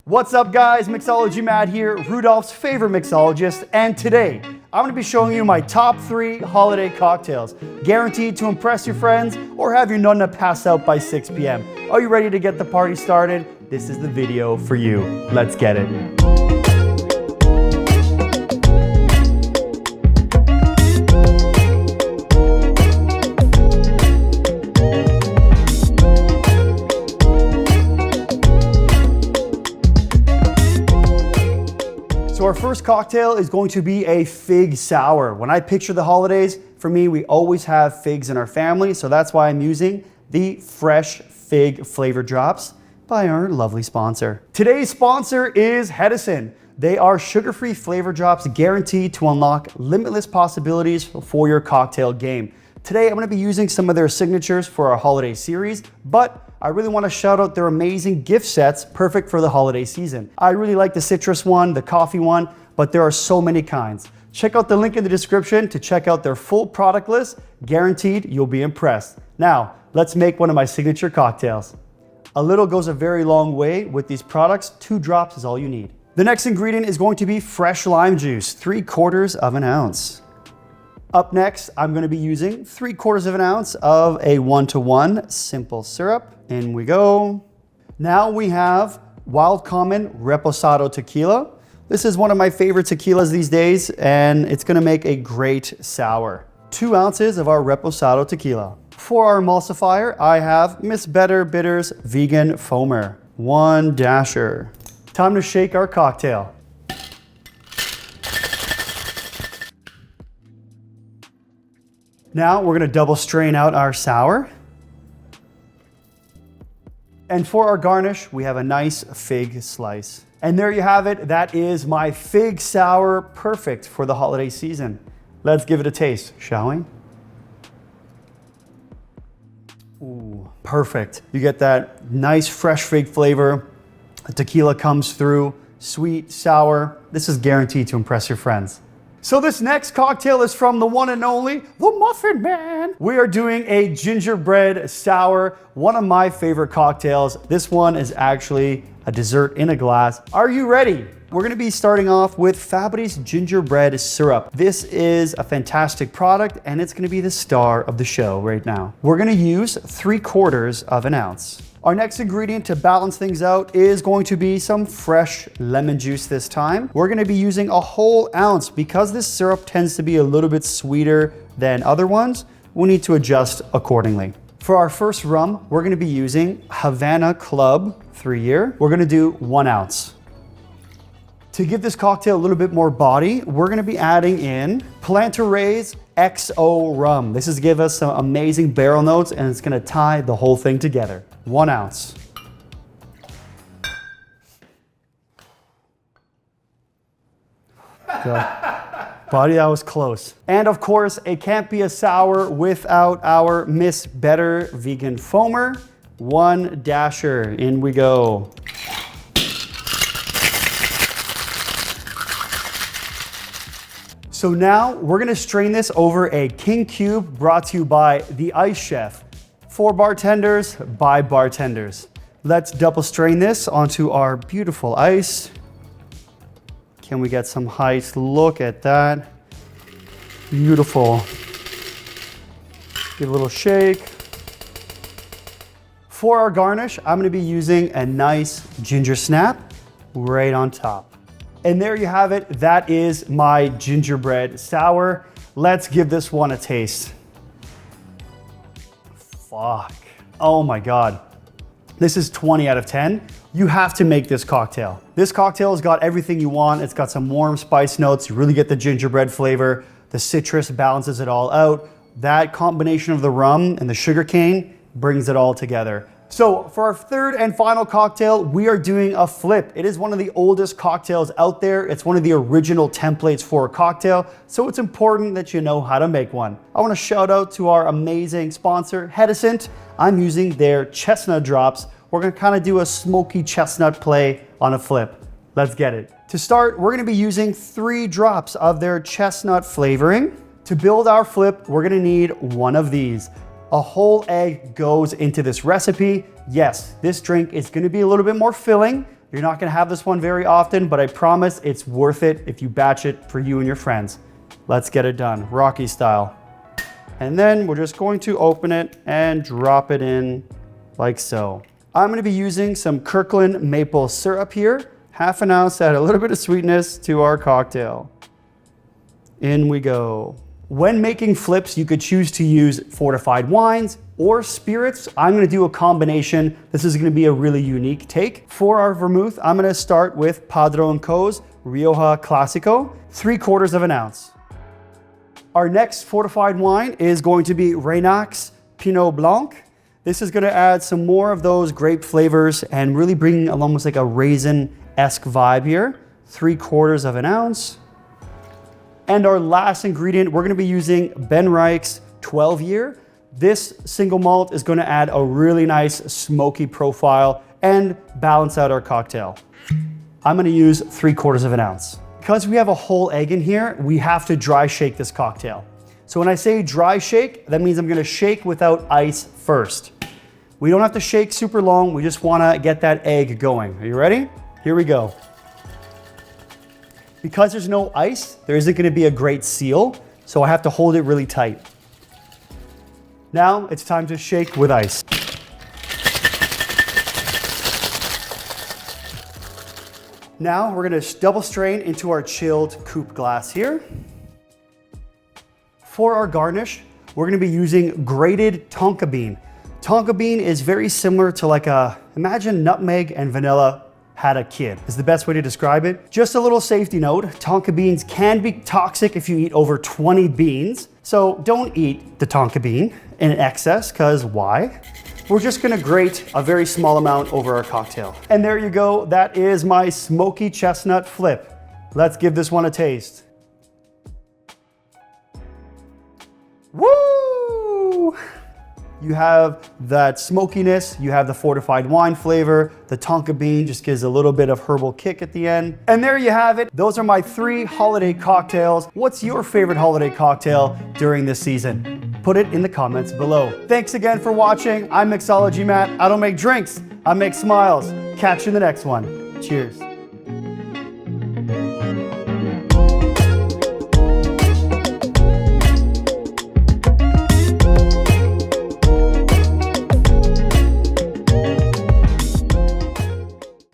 What's up guys, Mixology Matt here, Rudolph's favorite mixologist, and today I'm going to be showing you my top 3 holiday cocktails, guaranteed to impress your friends or have your nonna pass out by 6 p.m. Are you ready to get the party started? This is the video for you. Let's get it. So our first cocktail is going to be a fig sour. When I picture the holidays, for me, we always have figs in our family, so that's why I'm using the fresh fig flavor drops by our lovely sponsor. Today's sponsor is Hedessent. They are sugar-free flavor drops guaranteed to unlock limitless possibilities for your cocktail game. Today, I'm gonna be using some of their signatures for our holiday series, but I really want to shout out their amazing gift sets, perfect for the holiday season. I really like the citrus one, the coffee one, but there are so many kinds. Check out the link in the description to check out their full product list. Guaranteed you'll be impressed. Now, let's make one of my signature cocktails. A little goes a very long way with these products. 2 drops is all you need. The next ingredient is going to be fresh lime juice, 3/4 of an ounce. Up next, I'm going to be using 3/4 of an ounce of a 1-to-1 simple syrup. In we go. Now we have Wild Common Reposado tequila. This is one of my favorite tequilas these days, and it's going to make a great sour. 2 ounces of our Reposado tequila. For our emulsifier, I have Miss Better Bitters Vegan Foamer. 1 dasher. Time to shake our cocktail. Now we're going to double strain out our sour. And for our garnish, we have a nice fig slice. And there you have it. That is my fig sour, perfect for the holiday season. Let's give it a taste, shall we? Ooh, perfect. You get that nice fresh fig flavor. The tequila comes through, sweet, sour. This is guaranteed to impress your friends. So this next cocktail is from the one and only, the Muffin Man. We are doing a gingerbread sour, one of my favorite cocktails. This one is actually a dessert in a glass. Are you ready? We're gonna be starting off with Fabbri's gingerbread syrup. This is a fantastic product and it's gonna be the star of the show right now. We're gonna use 3/4 of an ounce. Our next ingredient to balance things out is going to be some fresh lemon juice this time. We're gonna be using a whole ounce. Because this syrup tends to be a little bit sweeter than other ones, we need to adjust accordingly. For our first rum, we're gonna be using Havana Club 3-year. We're gonna do 1 ounce. To give this cocktail a little bit more body, we're gonna be adding in Plantare's XO rum. This is to give us some amazing barrel notes and it's gonna tie the whole thing together. 1 ounce. Buddy, that was close. And of course, it can't be a sour without our Miss Better Vegan Foamer. 1 dasher, in we go. So now we're gonna strain this over a King Cube brought to you by the Ice Chef. For bartenders, by bartenders. Let's double strain this onto our beautiful ice. Can we get some height? Look at that. Beautiful. Give a little shake. For our garnish, I'm gonna be using a nice ginger snap right on top. And there you have it. That is my gingerbread sour. Let's give this one a taste. Fuck. Oh my God. This is 20 out of 10. You have to make this cocktail. This cocktail has got everything you want. It's got some warm spice notes. You really get the gingerbread flavor. The citrus balances it all out. That combination of the rum and the sugar cane brings it all together. So for our third and final cocktail, we are doing a flip. It is one of the oldest cocktails out there. It's one of the original templates for a cocktail, so it's important that you know how to make one. I want to shout out to our amazing sponsor, Hedessent. I'm using their chestnut drops. We're going to kind of do a smoky chestnut play on a flip. Let's get it. To start, we're going to be using 3 drops of their chestnut flavoring. To build our flip, we're going to need 1 of these. A whole egg goes into this recipe. Yes, this drink is going to be a little bit more filling You're not gonna have this one very often, but I promise it's worth it if you batch it for you and your friends. Let's get it done, Rocky style. And then we're just going to open it and drop it in like so. I'm gonna be using some Kirkland maple syrup here. Half an ounce to add a little bit of sweetness to our cocktail. In we go. When making flips, you could choose to use fortified wines or spirits. I'm gonna do a combination. This is gonna be a really unique take. For our vermouth, I'm gonna start with Padron Co.'s Rioja Clásico, 3/4 of an ounce. Our next fortified wine is going to be Reynac's Pinot Blanc. This is gonna add some more of those grape flavors and really bring almost like a raisin-esque vibe here. 3/4 of an ounce. And our last ingredient, we're gonna be using Ben Reich's 12-year. This single malt is gonna add a really nice smoky profile and balance out our cocktail. I'm gonna use 3/4 of an ounce. Because we have a whole egg in here, we have to dry shake this cocktail. So when I say dry shake, that means I'm gonna shake without ice first. We don't have to shake super long, we just wanna get that egg going. Are you ready? Here we go. Because there's no ice, there isn't gonna be a great seal, so I have to hold it really tight. Now it's time to shake with ice. Now we're gonna double strain into our chilled coupe glass here. For our garnish, we're gonna be using grated tonka bean. Tonka bean is very similar to imagine nutmeg and vanilla had a kid, is the best way to describe it. Just a little safety note, tonka beans can be toxic if you eat over 20 beans. So don't eat the tonka bean in excess, because why? We're just gonna grate a very small amount over our cocktail. And there you go, that is my smoky chestnut flip. Let's give this one a taste. Woo! You have that smokiness, you have the fortified wine flavor, the tonka bean just gives a little bit of herbal kick at the end. And there you have it. Those are my 3 holiday cocktails. What's your favorite holiday cocktail during this season? Put it in the comments below. Thanks again for watching. I'm Mixology Matt. I don't make drinks, I make smiles. Catch you in the next one. Cheers.